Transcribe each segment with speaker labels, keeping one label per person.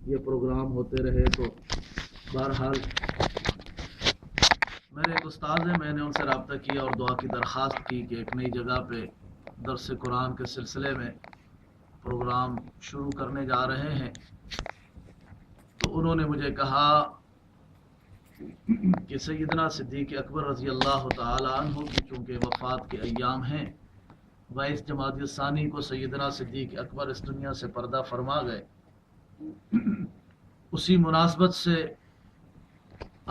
Speaker 1: یہ پروگرام ہوتے رہے. تو بہرحال میرے ایک استاد ہیں، میں نے ان سے رابطہ کیا اور دعا کی درخواست کی کہ ایک نئی جگہ پہ درس قرآن کے سلسلے میں پروگرام شروع کرنے جا رہے ہیں. تو انہوں نے مجھے کہا کہ سیدنا صدیق اکبر رضی اللہ تعالی عنہ کی چونکہ وفات کے ایام ہیں، 22 جمادی الثانی کو سیدنا صدیق اکبر اس دنیا سے پردہ فرما گئے. اسی مناسبت سے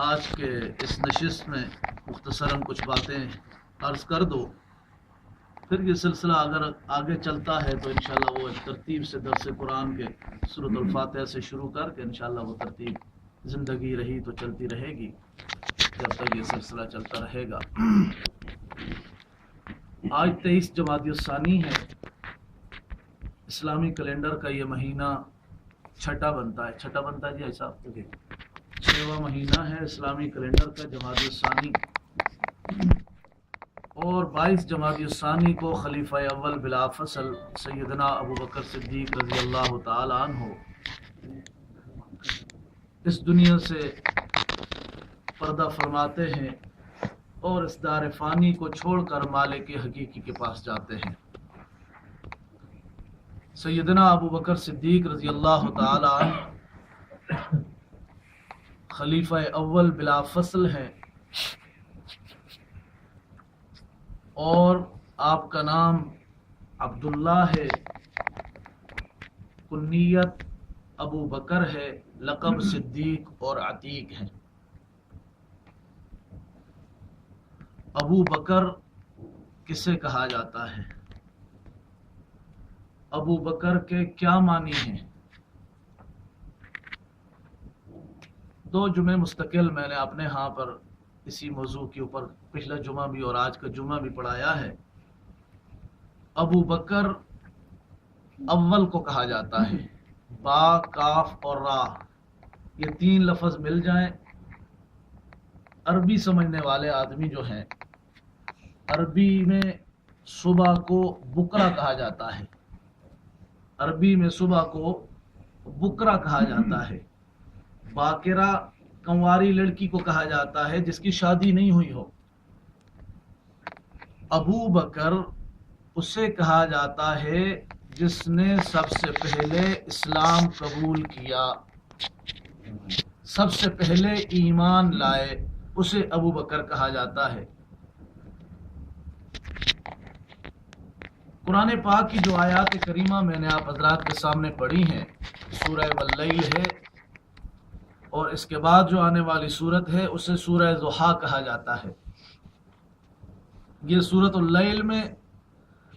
Speaker 1: آج کے اس نشست میں مختصراً کچھ باتیں عرض کر دو. پھر یہ سلسلہ اگر آگے چلتا ہے تو انشاءاللہ وہ ایک ترتیب سے درس قرآن کے سورۃ الفاتحہ سے شروع کر کے انشاءاللہ وہ ترتیب زندگی رہی تو چلتی رہے گی جب تک یہ سلسلہ چلتا رہے گا. آج 23 جمادی الثانی ہے. اسلامی کیلنڈر کا یہ مہینہ چھٹا بنتا ہے جی ایسا 6واں مہینہ ہے اسلامی کیلنڈر کا جمادی الثانی. اور 22 جمادی الثانی کو خلیفہ اول بلا فصل سیدنا ابو بکر صدیق رضی اللہ تعالی عنہ اس دنیا سے پردہ فرماتے ہیں اور اس دار فانی کو چھوڑ کر مالک حقیقی کے پاس جاتے ہیں. سیدنا ابو بکر صدیق رضی اللہ تعالی عنہ خلیفہ اول بلا فصل ہیں اور آپ کا نام عبداللہ ہے، کنیت ابو بکر ہے، لقب صدیق اور عتیق ہیں. ابو بکر کسے کہا جاتا ہے؟ ابو بکر کے کیا معنی ہیں؟ 2 جمعے مستقل میں نے اپنے ہاں پر اسی موضوع کے اوپر پچھلا جمعہ بھی اور آج کا جمعہ بھی پڑھایا ہے. ابو بکر اول کو کہا جاتا ہے. با، کاف اور را یہ 3 لفظ مل جائیں، عربی سمجھنے والے آدمی جو ہیں، عربی میں صبح کو بکرا کہا جاتا ہے. عربی میں صبح کو بکرا کہا جاتا ہے. باکرہ کنواری لڑکی کو کہا جاتا ہے جس کی شادی نہیں ہوئی ہو. ابو بکر اسے کہا جاتا ہے جس نے سب سے پہلے اسلام قبول کیا، سب سے پہلے ایمان لائے، اسے ابو بکر کہا جاتا ہے. قرآن پاک کی جو آیات کریمہ میں نے آپ حضرات کے سامنے پڑھی ہیں، سورہ واللیل ہے اور اس کے بعد جو آنے والی سورت ہے اسے سورہ ضحیٰ کہا جاتا ہے. یہ سورۃ اللیل میں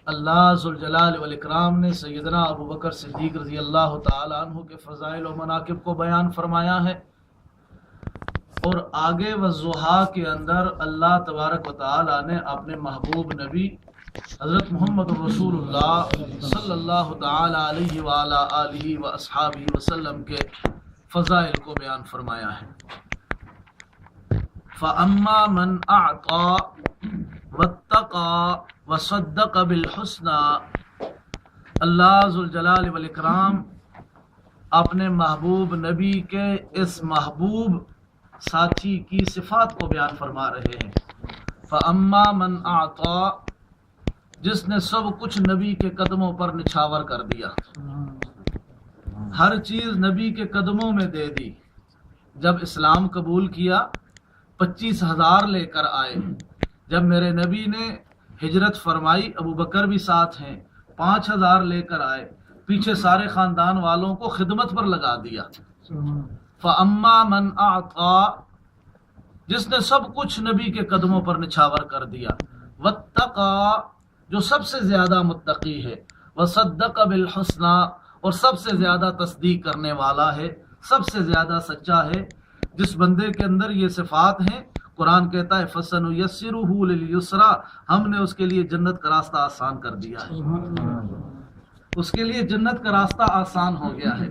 Speaker 1: اللہ ذوالجلال والاکرام نے سیدنا ابو بکر صدیق رضی اللہ تعالی عنہ کے فضائل و مناقب کو بیان فرمایا ہے. اور آگے والضحیٰ کے اندر اللہ تبارک و تعالی نے اپنے محبوب نبی حضرت محمد رسول اللہ صلی اللہ تعالی علیہ وآلہ آلہ واصحابہ وسلم کے فضائل کو بیان فرمایا ہے. فَأَمَّا مَنْ أَعْطَى وَاتَّقَى وَصَدَّقَ بِالْحُسْنَى. اللہ ذوالجلال والاکرام اپنے محبوب نبی کے اس محبوب ساتھی کی صفات کو بیان فرما رہے ہیں. فَأَمَّا مَنْ أَعْطَى، جس نے سب کچھ نبی کے قدموں پر نچھاور کر دیا، ہر چیز نبی کے قدموں میں دے دی. جب اسلام قبول کیا 25,000 لے کر آئے. جب میرے نبی نے ہجرت فرمائی ابو بکر بھی ساتھ ہیں، 5,000 لے کر آئے، پیچھے سارے خاندان والوں کو خدمت پر لگا دیا. فَأَمَّا مَنْ أَعْطَى، جس نے سب کچھ نبی کے قدموں پر نچھاور کر دیا. وَاتَّقَى، جو سب سے زیادہ متقی ہے. وَصَدَّقَ بِالْحُسْنَى، اور سب سے زیادہ تصدیق کرنے والا ہے، سب سے زیادہ سچا ہے. جس بندے کے اندر یہ صفات ہیں، قرآن کہتا ہے فَسَنُيَسِّرُهُ لِلْيُسْرَى، ہم نے اس کے لیے جنت کا راستہ آسان کر دیا ہے. اس کے لیے جنت کا راستہ آسان ہو گیا ہے.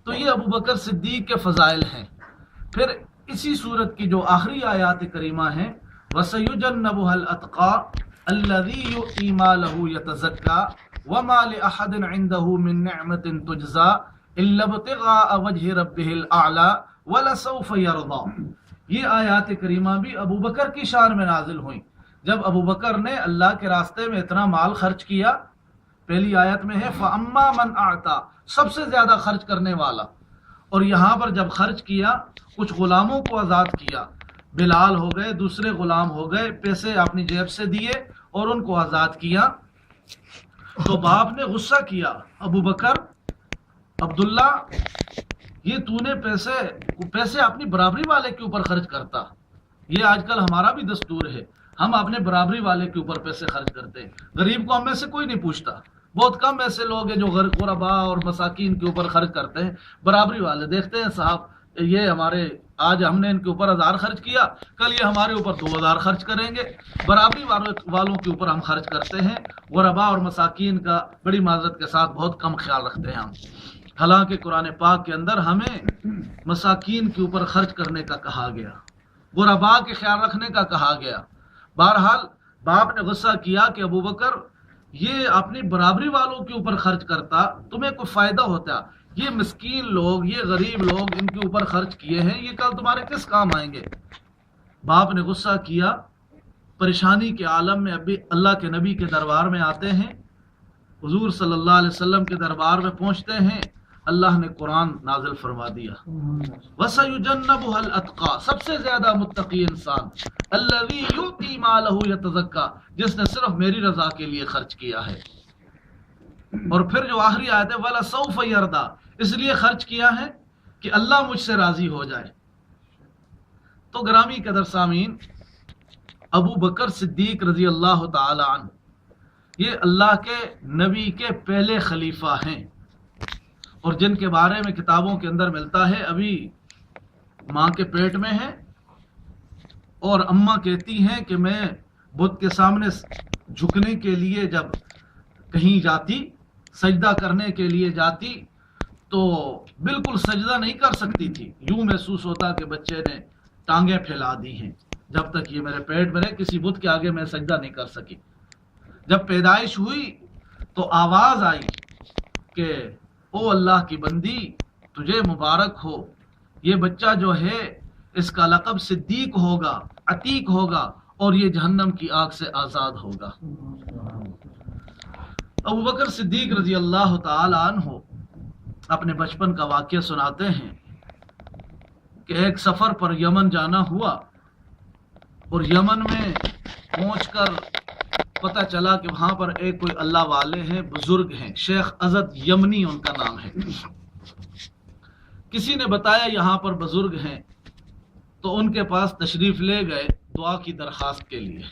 Speaker 1: تو یہ ابو بکر صدیق کے فضائل ہیں. پھر اسی صورت کی جو آخری آیات کریمہ ہیں، وَسَيُجَنَّبُهَا الْأَتْقَى الَّذِي يُؤْتِي مَالَهُ يَتَزَكَّى وَمَا لِأَحَدٍ عِندَهُ مِن نِّعْمَةٍ تُجْزَى इल्ला इब्तिगा वजहि रब्बिहिल आला वलसौफ यरदा। ये आयात करीमा भी अबू बकर की शान में नाजिल हुई। जब अबू बकर ने अल्लाह के रास्ते में इतना माल खर्च किया, पहली आयत में है फअम्मा मन आता, सबसे ज्यादा खर्च करने वाला। और यहाँ पर जब खर्च किया, कुछ गुलामों को आज़ाद किया, बिलाल हो गए, दूसरे गुलाम हो गए, पैसे अपनी जेब से दिए और उनको आज़ाद किया। तो बाप ने गुस्सा किया, अबू बकर, अब्दुल्ला, ये तूने पैसे अपनी बराबरी वाले के ऊपर खर्च करता। ये आजकल हमारा भी दस्तूर है, हम अपने बराबरी वाले के ऊपर पैसे खर्च करते हैं। गरीब को हम में से कोई नहीं पूछता, बहुत कम ऐसे लोग हैं जो गुरबा और मसाकीन के ऊपर खर्च करते हैं। बराबरी वाले देखते हैं, साहब ये हमारे, आज हमने इनके ऊपर 1000 खर्च किया, कल ये हमारे ऊपर 2000 खर्च करेंगे। बराबरी वालों के ऊपर हम खर्च करते हैं, गुरबा और मसाकीन का बड़ी माजरत के साथ बहुत कम ख्याल रखते हैं हम। हालांकि कुरान पाक के अंदर हमें मसाकीन के ऊपर खर्च करने का कहा गया, गुरबा के ख्याल रखने का कहा गया। बहरहाल बाप ने गुस्सा किया कि अबू बकर, ये अपनी बराबरी वालों के ऊपर खर्च करता, तुम्हें कोई फायदा होता? ये मिस्कीन लोग, ये गरीब लोग, इनके ऊपर खर्च किए हैं, ये कल तुम्हारे किस काम आएंगे? बाप ने गुस्सा किया। परेशानी के आलम में अभी अल्लाह के नबी के दरबार में आते हैं, हुजूर सल्लल्लाहु अलैहि वसल्लम के दरबार में पहुंचते हैं। अल्लाह ने कुरान नाजिल फरमा दिया, वसयुजन्नबुहल अतका, सबसे ज्यादा मुत्तकी इंसान, अल्लज़ी युती मालहु यतज़क्का, जिसने सिर्फ मेरी रजा के लिए खर्च किया है। और फिर जो आखिरी आयत है, वला सौफ यरदा, इसलिए खर्च किया है कि अल्लाह मुझसे राजी हो जाए। तो ग्रामी कदर सामीन, अबू बकर सिद्दीक रजी अल्लाह तआला अन्हु, ये अल्लाह के नबी के पहले खलीफा हैं और जिनके बारे में किताबों के अंदर मिलता है अभी माँ के पेट में है। और अम्मा कहती हैं कि मैं बुत के सामने झुकने के लिए जब कहीं जाती, सजदा करने के लिए जाती, तो बिल्कुल सजदा नहीं कर सकती थी। यूं महसूस होता कि बच्चे ने टांगें फैला दी हैं। जब तक ये मेरे पेट में रहे, किसी बुत के आगे मैं सजदा नहीं कर सकी। जब पैदाइश हुई तो आवाज आई कि ओ अल्लाह की बंदी, तुझे मुबारक हो, ये बच्चा जो है इसका लक़ब सिद्दीक होगा, अतीक होगा और ये जहन्नम की आग से आज़ाद होगा। अबू बकर सिद्दीक रजी अल्लाह तआला अन्हु अपने बचपन का वाक़या सुनाते हैं कि एक सफ़र पर यमन जाना हुआ और यमन में पहुंचकर पता चला कि वहां पर एक कोई अल्लाह वाले हैं, बुजुर्ग हैं, शेख अजद यमनी उनका नाम है। किसी ने बताया यहाँ पर बुजुर्ग हैं, तो उनके पास तशरीफ ले गए दुआ की दरखास्त के लिए।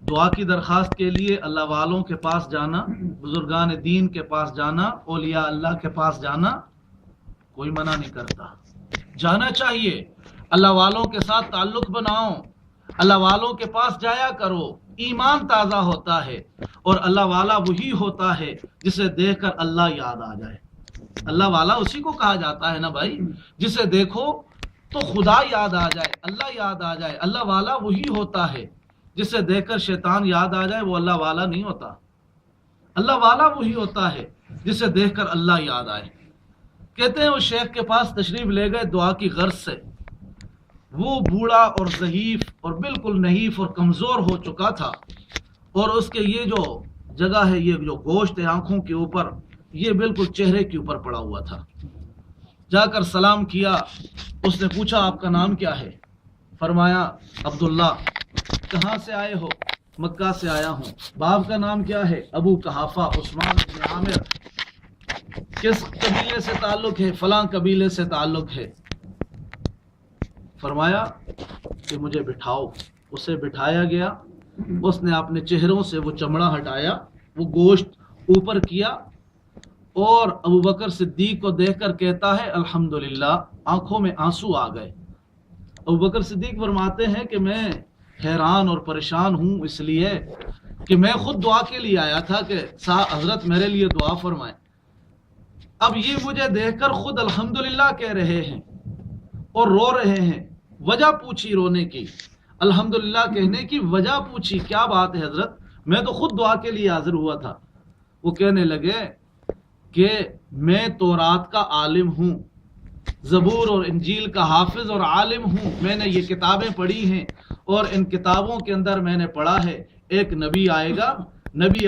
Speaker 1: दुआ की दरखास्त के लिए अल्लाह वालों के पास जाना, बुजुर्गान दीन के पास जाना, औलिया अल्लाह के पास जाना, कोई मना नहीं करता, जाना चाहिए। अल्लाह वालों के साथ ताल्लुक बनाओ, अल्लाह वालों के पास जाया करो, ईमान ताज़ा होता है। और अल्लाह वाला वही होता है जिसे देखकर अल्लाह याद आ जाए। अल्लाह वाला उसी को कहा जाता है ना भाई, जिसे देखो तो खुदा याद आ जाए, अल्लाह याद आ जाए। अल्लाह वाला वही होता है जिसे देखकर शैतान याद आ जाए, वो अल्लाह वाला नहीं होता। अल्लाह वाला वही होता है जिसे देखकर अल्लाह याद आए। कहते हैं वो शेख के पास तशरीफ ले गए दुआ की गर्ज से। वो बूढ़ा और ज़हीफ और बिल्कुल नहीफ और कमज़ोर हो चुका था और उसके ये जो जगह है, ये जो गोश्त है आंखों के ऊपर, ये बिल्कुल चेहरे के ऊपर पड़ा हुआ था। जाकर सलाम किया। उसने पूछा आपका नाम क्या है? फरमाया अब्दुल्ला। कहाँ से आए हो? मक्का से आया हूँ। बाप का नाम क्या है? अबू कहाफा उस्मान इब्न आमिर। किस कबीले से ताल्लुक है? फलां कबीले से ताल्लुक है। फरमाया कि मुझे बिठाओ। उसे बिठाया गया। उसने अपने चेहरों से वो चमड़ा हटाया, वो गोश्त ऊपर किया और अबू बकर सिद्दीक को देखकर कहता है अल्हम्दुलिल्लाह, आंखों में आंसू आ गए। अबू बकर सिद्दीक फरमाते हैं कि मैं हैरान और परेशान हूँ इसलिए कि मैं खुद दुआ के लिए आया था कि हजरत मेरे लिए दुआ फरमाएं। अब ये मुझे देखकर खुद अल्हम्दुलिल्लाह कह रहे हैं और रो रहे हैं। वजह पूछी रोने की, अल्हम्दुलिल्लाह कहने की वजह पूछी, क्या बात है हजरत, मैं तो खुद दुआ के लिए हाजिर हुआ था। वो कहने लगे کہ میں تورات کا عالم ہوں، زبور اور انجیل کا حافظ اور عالم ہوں، میں نے یہ کتابیں پڑھی ہیں اور ان کتابوں کے اندر میں نے پڑھا ہے ایک نبی آئے گا، نبی